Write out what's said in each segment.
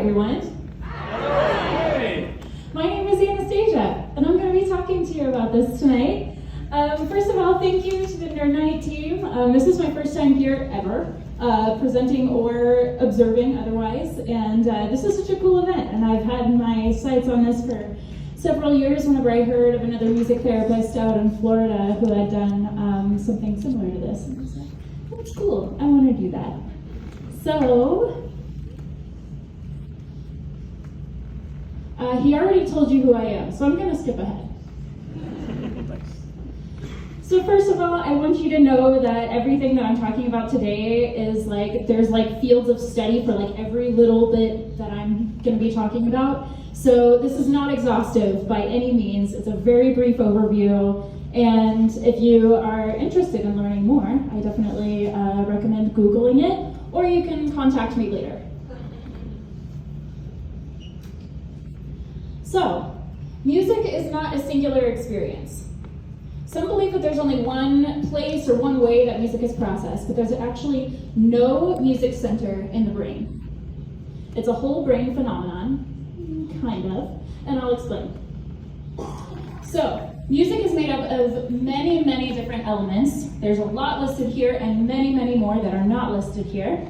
everyone. Hi. My name is Anastasia, and I'm going to be talking to you about this tonight. First of all, thank you to the Nite team. This is my first time here ever, presenting or observing otherwise, and this is such a cool event, and I've had my sights on this for several years whenever I heard of another music therapist out in Florida who had done something similar to this. And I was like, oh, that's cool, I want to do that. So, he already told you who I am, so I'm going to skip ahead. So first of all, I want you to know that everything that I'm talking about today is there's fields of study for every little bit that I'm going to be talking about. So this is not exhaustive by any means. It's a very brief overview. And if you are interested in learning more, I definitely recommend Googling it, or you can contact me later. So, music is not a singular experience. Some believe that there's only one place or one way that music is processed, but there's actually no music center in the brain. It's a whole brain phenomenon, kind of, and I'll explain. So, music is made up of many, many different elements. There's a lot listed here and many, many more that are not listed here.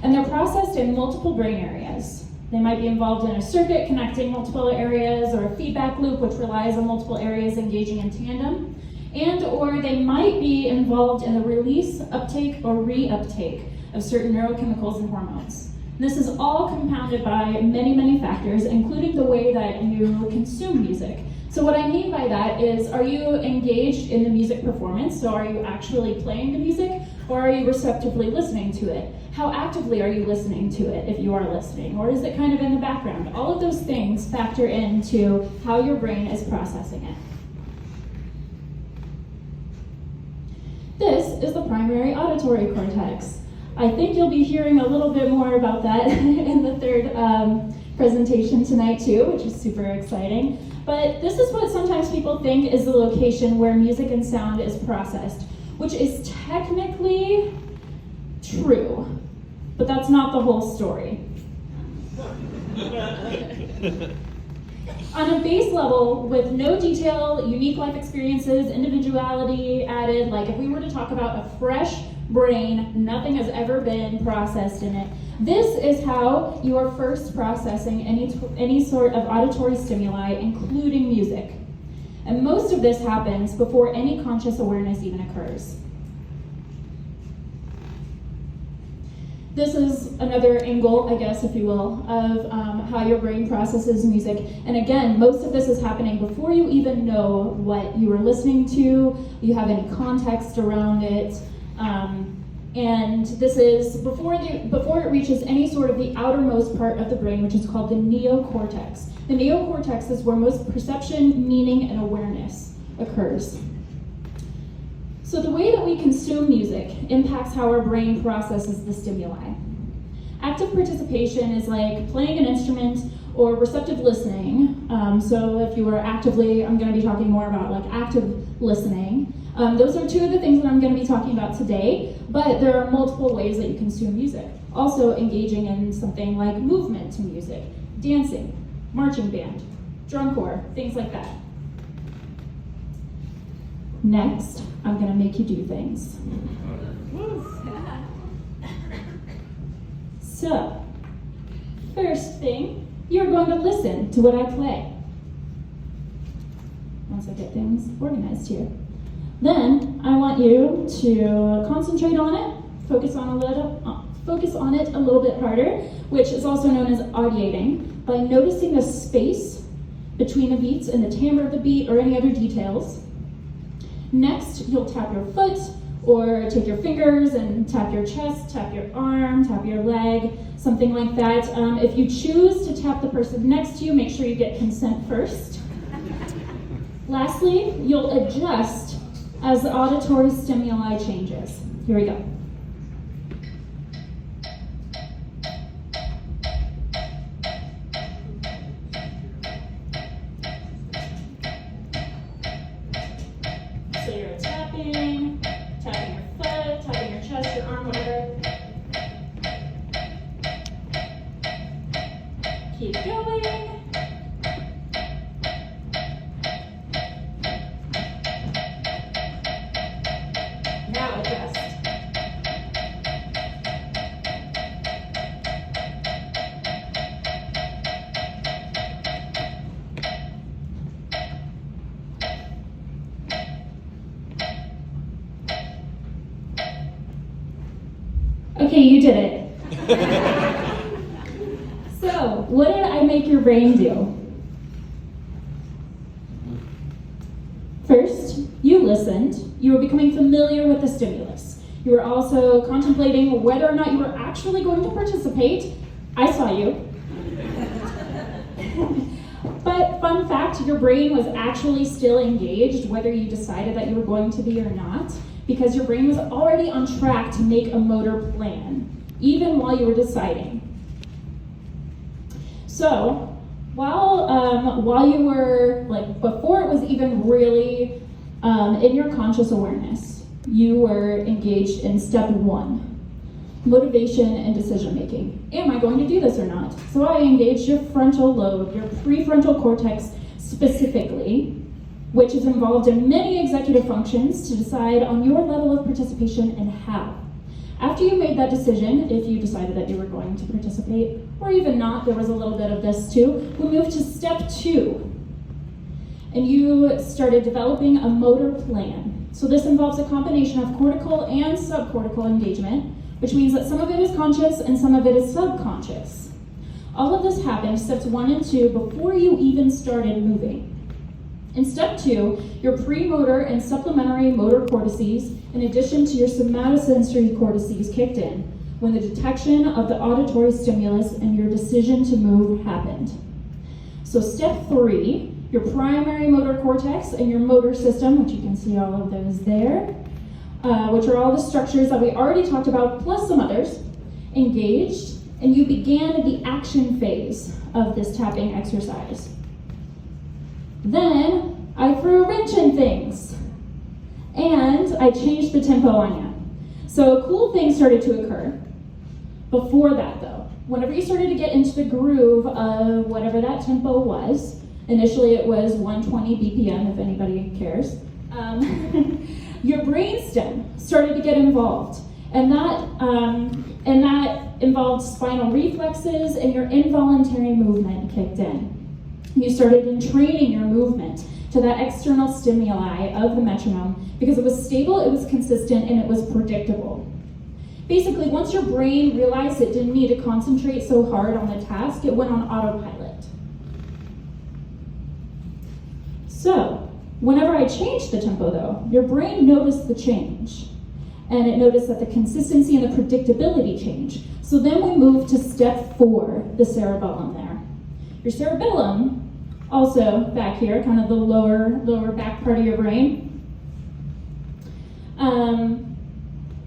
And they're processed in multiple brain areas. They might be involved in a circuit connecting multiple areas, or a feedback loop which relies on multiple areas engaging in tandem, and or they might be involved in the release, uptake, or reuptake of certain neurochemicals and hormones. And this is all compounded by many, many factors, including the way that you consume music. So what I mean by that is, are you engaged in the music performance? So are you actually playing the music, or are you receptively listening to it? How actively are you listening to it, if you are listening, or is it kind of in the background? All of those things factor into how your brain is processing it. This is the primary auditory cortex. I think you'll be hearing a little bit more about that in the third presentation tonight too, which is super exciting. But this is what sometimes people think is the location where music and sound is processed, which is technically true, but that's not the whole story. On a base level, with no detail, unique life experiences, individuality added, like if we were to talk about a fresh brain, nothing has ever been processed in it. This is how you are first processing any sort of auditory stimuli, including music. And most of this happens before any conscious awareness even occurs. This is another angle, I guess, if you will, of how your brain processes music. And again, most of this is happening before you even know what you are listening to, you have any context around it. And this is before it reaches any sort of the outermost part of the brain, which is called the neocortex. The neocortex is where most perception, meaning, and awareness occurs. So the way that we consume music impacts how our brain processes the stimuli. Active participation is like playing an instrument or receptive listening. So if you are actively, I'm going to be talking more about active listening. Those are two of the things that I'm going to be talking about today, but there are multiple ways that you consume music. Also engaging in something like movement to music, dancing, marching band, drum corps, things like that. Next, I'm going to make you do things. So, first thing, you're going to listen to what I play. Once I get things organized here. Then, I want you to concentrate on it, focus on it a little bit harder, which is also known as audiating, by noticing the space between the beats and the timbre of the beat or any other details. Next, you'll tap your foot, or take your fingers and tap your chest, tap your arm, tap your leg, something like that. If you choose to tap the person next to you, make sure you get consent first. Lastly, you'll adjust as the auditory stimuli changes. Here we go. So you're tapping your foot, tapping your chest, your arm, whatever. Keep going. Now adjust. Okay, you did it. So, what did I make your brain do? First, you listened. You were becoming familiar with the stimulus. You were also contemplating whether or not you were actually going to participate. I saw you. But fun fact, your brain was actually still engaged whether you decided that you were going to be or not, because your brain was already on track to make a motor plan, even while you were deciding. So, while you were, before it was even really in your conscious awareness, you were engaged in step 1, motivation and decision making. Am I going to do this or not? So I engaged your frontal lobe, your prefrontal cortex specifically, which is involved in many executive functions to decide on your level of participation and how. After you made that decision, if you decided that you were going to participate, or even not, there was a little bit of this too, we moved to step 2. And you started developing a motor plan. So this involves a combination of cortical and subcortical engagement, which means that some of it is conscious and some of it is subconscious. All of this happened, steps 1 and 2, before you even started moving. In step 2, your premotor and supplementary motor cortices, in addition to your somatosensory cortices, kicked in when the detection of the auditory stimulus and your decision to move happened. So step 3, your primary motor cortex and your motor system, which you can see all of those there, which are all the structures that we already talked about, plus some others, engaged, and you began the action phase of this tapping exercise. Then I threw a wrench in things, and I changed the tempo on you. So cool things started to occur. Before that though, whenever you started to get into the groove of whatever that tempo was, initially it was 120 BPM if anybody cares, your brainstem started to get involved. And that involved spinal reflexes, and your involuntary movement kicked in. You started entraining your movement to that external stimuli of the metronome because it was stable, it was consistent, and it was predictable. Basically, once your brain realized it didn't need to concentrate so hard on the task, it went on autopilot. So, whenever I changed the tempo though, your brain noticed the change. And it noticed that the consistency and the predictability changed. So then we moved to step 4, the cerebellum there. Your cerebellum, also back here, kind of the lower back part of your brain,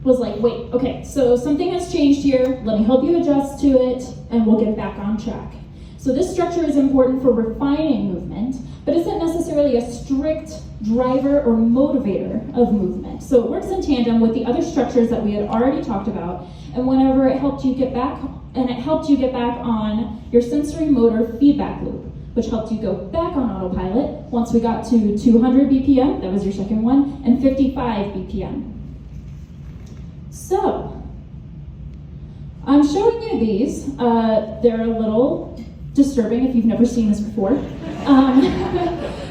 was like, wait, okay, so something has changed here, let me help you adjust to it, and we'll get back on track. So this structure is important for refining movement, but isn't necessarily a strict driver or motivator of movement. So it works in tandem with the other structures that we had already talked about, and whenever it helped you get back on your sensory motor feedback loop, which helped you go back on autopilot once we got to 200 BPM, that was your second one, and 55 BPM. So, I'm showing you these. They're a little disturbing if you've never seen this before.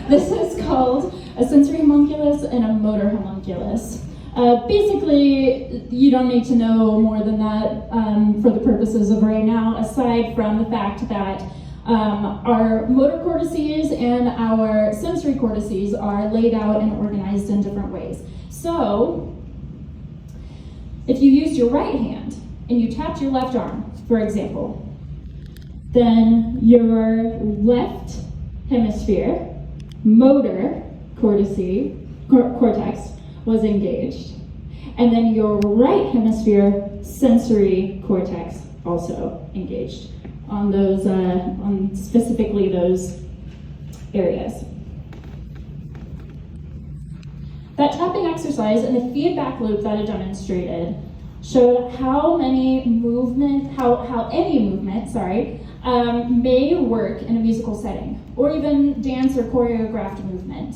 This is called a sensory homunculus and a motor homunculus. Basically, you don't need to know more than that for the purposes of right now, aside from the fact that our motor cortices and our sensory cortices are laid out and organized in different ways. So, if you used your right hand and you tapped your left arm, for example, then your left hemisphere motor cortex was engaged, and then your right hemisphere sensory cortex also engaged on those, on specifically those areas. That tapping exercise and the feedback loop that it demonstrated showed how any movement, may work in a musical setting, or even dance or choreographed movement.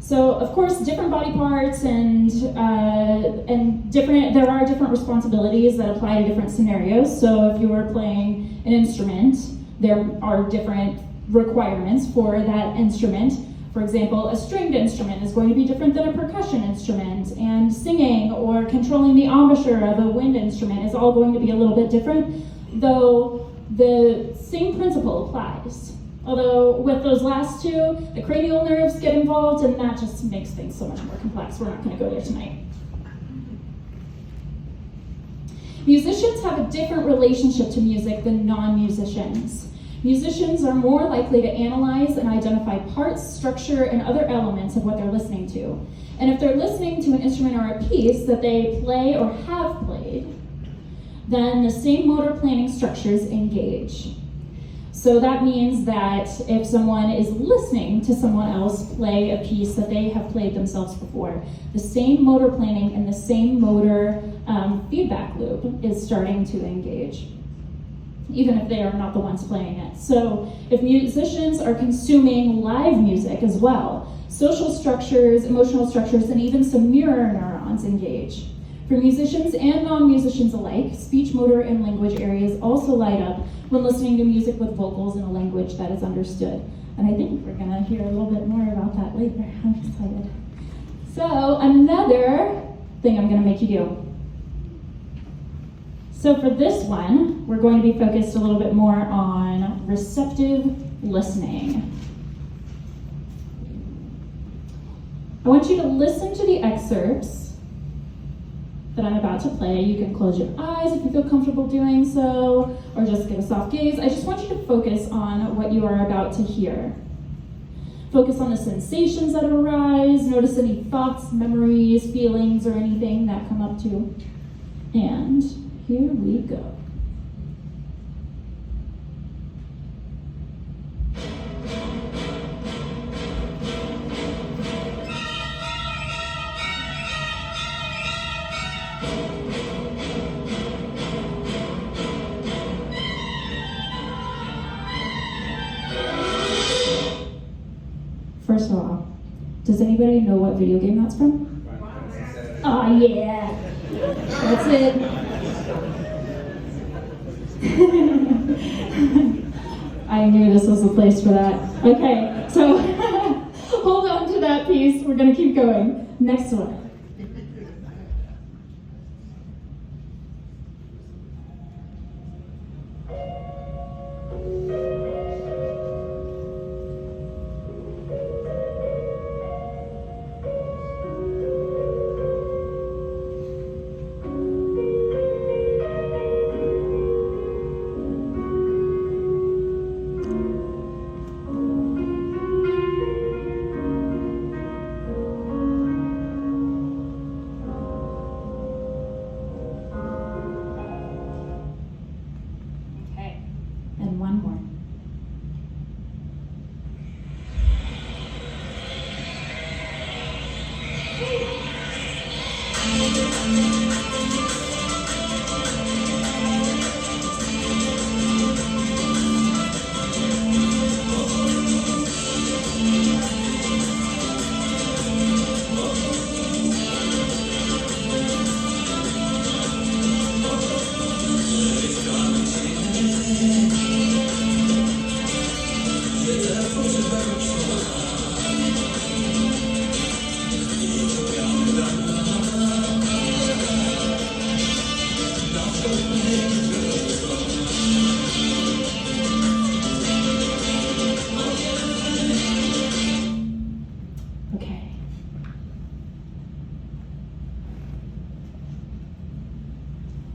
So, of course, different body parts and there are different responsibilities that apply to different scenarios. So, if you were playing an instrument, there are different requirements for that instrument. For example, a stringed instrument is going to be different than a percussion instrument, and singing or controlling the embouchure of a wind instrument is all going to be a little bit different, though the same principle applies. Although with those last two, the cranial nerves get involved, and that just makes things so much more complex. We're not going to go there tonight. Musicians have a different relationship to music than non-musicians. Musicians are more likely to analyze and identify parts, structure, and other elements of what they're listening to. And if they're listening to an instrument or a piece that they play or have played, then the same motor planning structures engage. So that means that if someone is listening to someone else play a piece that they have played themselves before, the same motor planning and the same motor feedback loop is starting to engage, even if they are not the ones playing it. So if musicians are consuming live music as well, social structures, emotional structures, and even some mirror neurons engage. For musicians and non-musicians alike, speech, motor, and language areas also light up when listening to music with vocals in a language that is understood. And I think we're gonna hear a little bit more about that later. I'm excited. So another thing I'm gonna make you do. So for this one, we're going to be focused a little bit more on receptive listening. I want you to listen to the excerpts that I'm about to play. You can close your eyes if you feel comfortable doing so, or just give a soft gaze. I just want you to focus on what you are about to hear. Focus on the sensations that arise. Notice any thoughts, memories, feelings, or anything that come up to. And here we go. First of all, does anybody know what video game that's from? Oh yeah, that's it. I knew this was the place for that. Okay, so hold on to that piece. We're gonna keep going. Next one.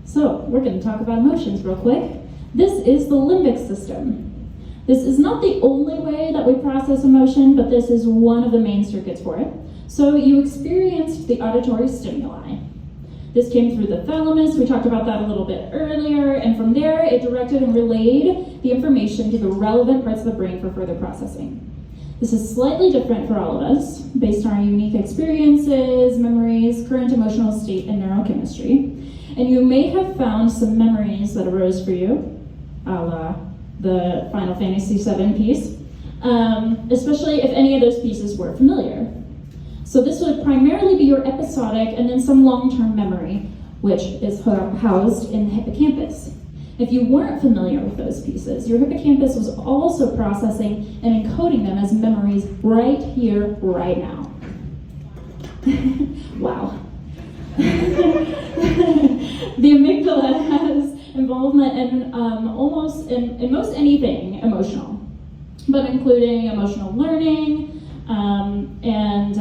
So we're going to talk about emotions real quick. This is the limbic system. This is not the only way that we process emotion, but this is one of the main circuits for it. So you experienced the auditory stimuli. This came through the thalamus. We talked about that a little bit earlier, and from there it directed and relayed the information to the relevant parts of the brain for further processing. This is slightly different for all of us, based on our unique experiences, memories, current emotional state, and neurochemistry. And you may have found some memories that arose for you, a la the Final Fantasy VII piece, especially if any of those pieces were familiar. So this would primarily be your episodic and then some long-term memory, which is housed in the hippocampus. If you weren't familiar with those pieces, your hippocampus was also processing and encoding them as memories right here, right now. Wow. The amygdala has involvement in in most anything emotional, but including emotional learning, and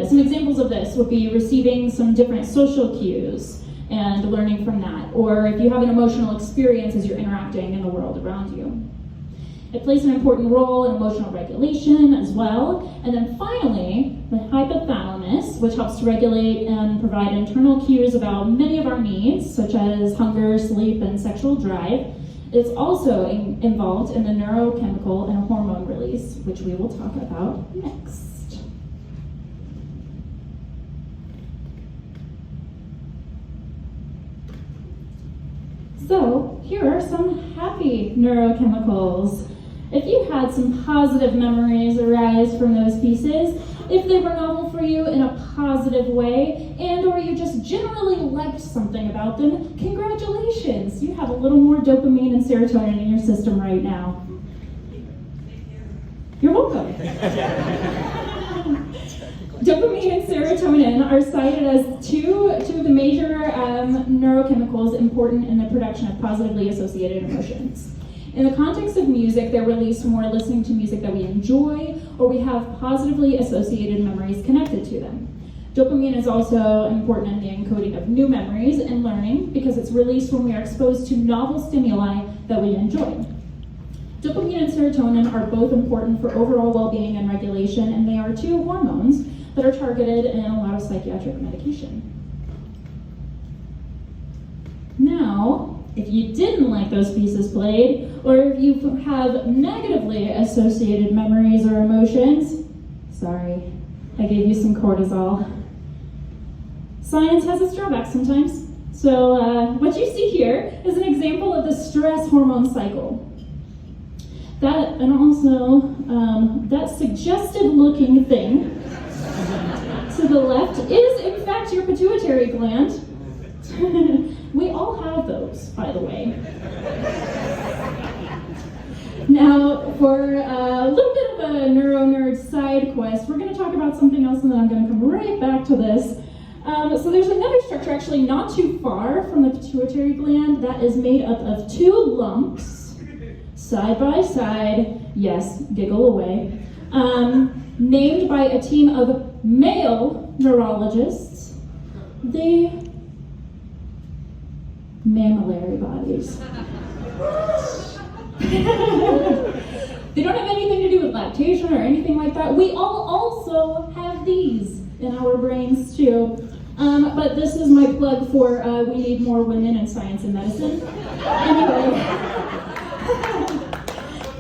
some examples of this would be receiving some different social cues and learning from that, or if you have an emotional experience as you're interacting in the world around you. It plays an important role in emotional regulation as well. And then finally, the hypothalamus, which helps to regulate and provide internal cues about many of our needs, such as hunger, sleep, and sexual drive, is also involved in the neurochemical and hormone release, which we will talk about next. So here are some happy neurochemicals. If you had some positive memories arise from those pieces, if they were novel for you in a positive way, and or you just generally liked something about them, congratulations! You have a little more dopamine and serotonin in your system right now. You're welcome. Dopamine and serotonin are cited as two of the major neurochemicals important in the production of positively associated emotions. In the context of music, they're released when we're listening to music that we enjoy or we have positively associated memories connected to them. Dopamine is also important in the encoding of new memories and learning because it's released when we are exposed to novel stimuli that we enjoy. Dopamine and serotonin are both important for overall well-being and regulation, and they are two hormones that are targeted in a lot of psychiatric medication. Now, if you didn't like those pieces played, or if you have negatively associated memories or emotions, sorry, I gave you some cortisol. Science has its drawbacks sometimes. So what you see here is an example of the stress hormone cycle. That, and also that suggestive looking thing to the left is in fact your pituitary gland. We all have those, by the way. Now, for a little bit of a neuro-nerd side quest, we're going to talk about something else and then I'm going to come right back to this. So there's another structure actually not too far from the pituitary gland that is made up of two lumps, side by side, yes, giggle away, named by a team of male neurologists, the mammillary bodies. They don't have anything to do with lactation or anything like that. We all also have these in our brains too. But this is my plug for we need more women in science and medicine. Anyway,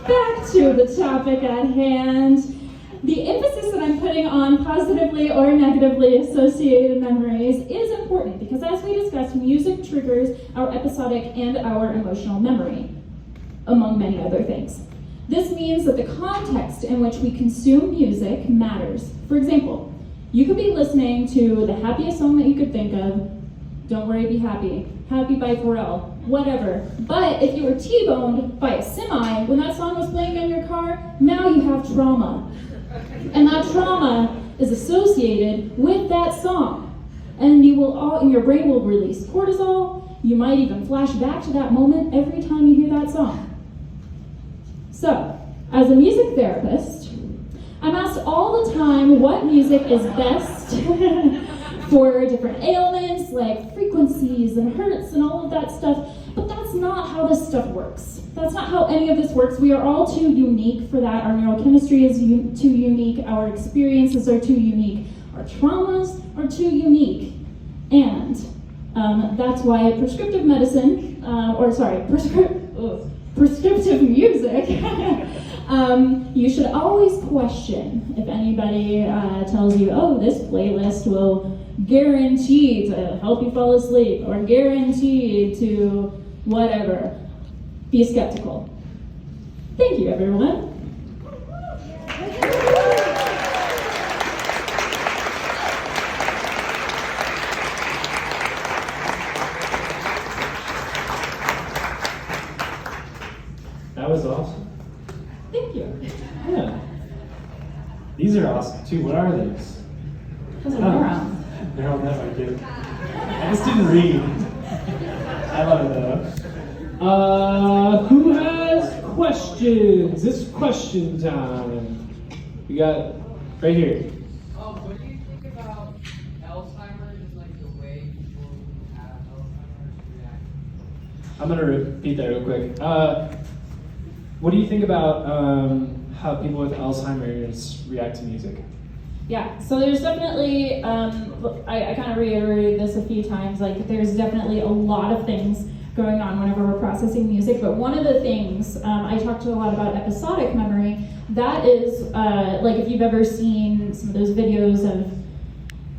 back to the topic at hand. The emphasis that I'm putting on positively or negatively associated memories is important because as we discussed, music triggers our episodic and our emotional memory, among many other things. This means that the context in which we consume music matters. For example, you could be listening to the happiest song that you could think of, Don't Worry, Be Happy, Happy by Pharrell, whatever. But if you were T-boned by a semi when that song was playing in your car, now you have trauma. And that trauma is associated with that song. And and your brain will release cortisol. You might even flash back to that moment every time you hear that song. So, as a music therapist, I'm asked all the time what music is best for different ailments like frequencies and hertz and all of that stuff, but that's not how this stuff works. That's not how any of this works. We are all too unique for that. Our neurochemistry is too unique. Our experiences are too unique. Our traumas are too unique. And that's why prescriptive medicine, prescriptive music, you should always question if anybody tells you, oh, this playlist will guarantee to help you fall asleep or guarantee to whatever. be skeptical. Thank you, everyone. That was awesome. Thank you. Yeah. These are awesome too. What are these? Those are neurons. Neural network, dude. I just didn't read. I love it though. Who has questions? It's question time. We got right here. What do you think about Alzheimer's and like the way people who have Alzheimer's react? I'm gonna repeat that real quick. What do you think about how people with Alzheimer's react to music? Yeah, so there's definitely, I kind of reiterated this a few times, like there's definitely a lot of things going on whenever we're processing music, but one of the things, I talked a lot about episodic memory, that is, like if you've ever seen some of those videos of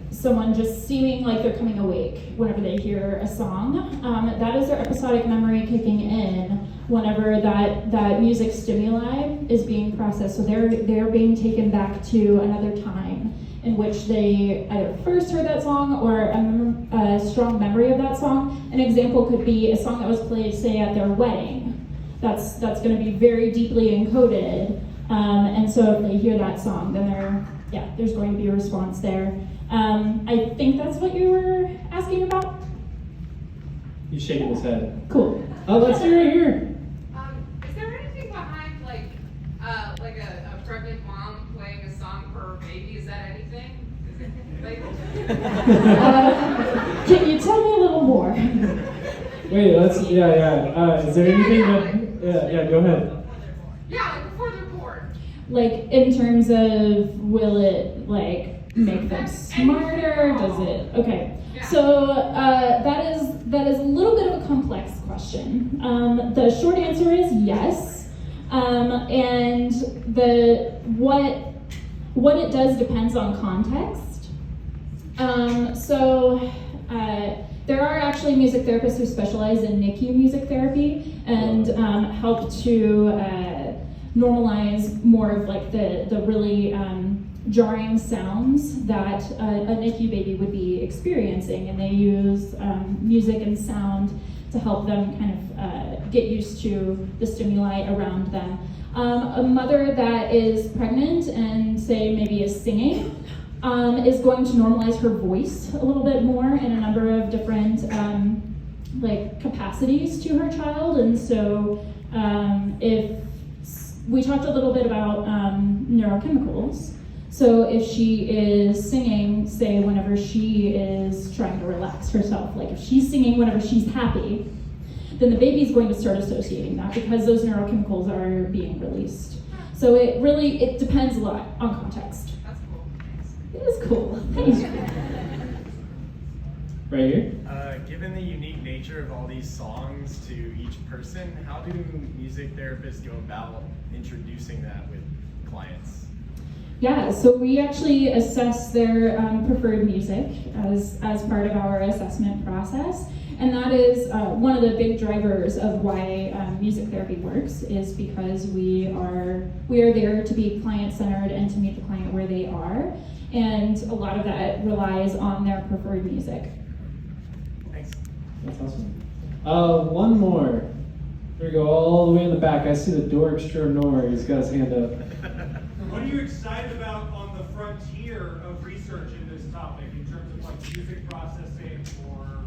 someone just seeming like they're coming awake whenever they hear a song, that is their episodic memory kicking in whenever that music stimuli is being processed. So they're being taken back to another time in which they either first heard that song or a strong memory of that song. An example could be a song that was played, say, at their wedding. That's going to be very deeply encoded, and so if they hear that song, then there's going to be a response there. I think that's what you were asking about. He's shaking his head. Cool. Oh, let's hear it here. Is there anything behind like a pregnant mom playing a song for her baby? Is that anything? Is it like, Can you tell me a little more? Wait, let's. Is there anything that? Yeah. Go ahead. yeah, like before they're born. Like in terms of, will it like make them smarter? Does it? Okay. So that is a little bit of a complex question. The short answer is yes, and what it does depends on context. There are actually music therapists who specialize in NICU music therapy and help to normalize more of like the really jarring sounds that a NICU baby would be experiencing, and they use music and sound to help them kind of get used to the stimuli around them. A mother that is pregnant and say maybe is singing is going to normalize her voice a little bit more in a number of different like capacities to her child, and so if we talked a little bit about neurochemicals. So if she is singing, say, whenever she is trying to relax herself, like if she's singing whenever she's happy, then the baby's going to start associating that because those neurochemicals are being released. So it depends a lot on context. That's cool. Thanks. It is cool. Thanks. Right here. Given the unique nature of all these songs to each person, how do music therapists go about introducing that with clients? Yeah, so we actually assess their preferred music as part of our assessment process, and that is one of the big drivers of why music therapy works, is because we are there to be client-centered and to meet the client where they are, and a lot of that relies on their preferred music. Thanks. That's awesome. One more. There we go, all the way in the back. I see the door extraordinaire. He's got his hand up. What are you excited about on the frontier of research in this topic in terms of like music processing or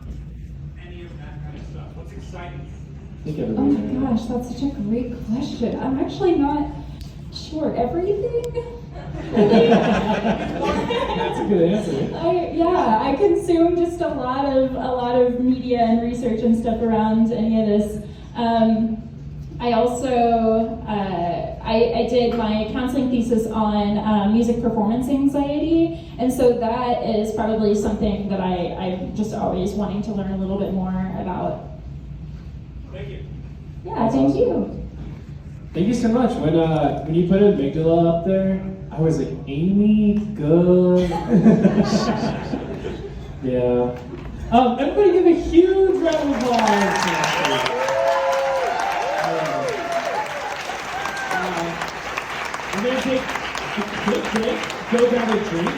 any of that kind of stuff? What's exciting you? I think Oh everybody's my gosh, that's such a great question. I'm actually not sure. Everything? That's a good answer. I consume just a lot of media and research and stuff around any of this. I also I did my counseling thesis on music performance anxiety, and so that is probably something that I'm just always wanting to learn a little bit more about. Thank you. Yeah, thank you. Thank you so much. When you put amygdala up there, I was like, Amy, good. Yeah. Everybody give a huge round of applause. Yeah. I'm going to take a quick break, go grab a drink.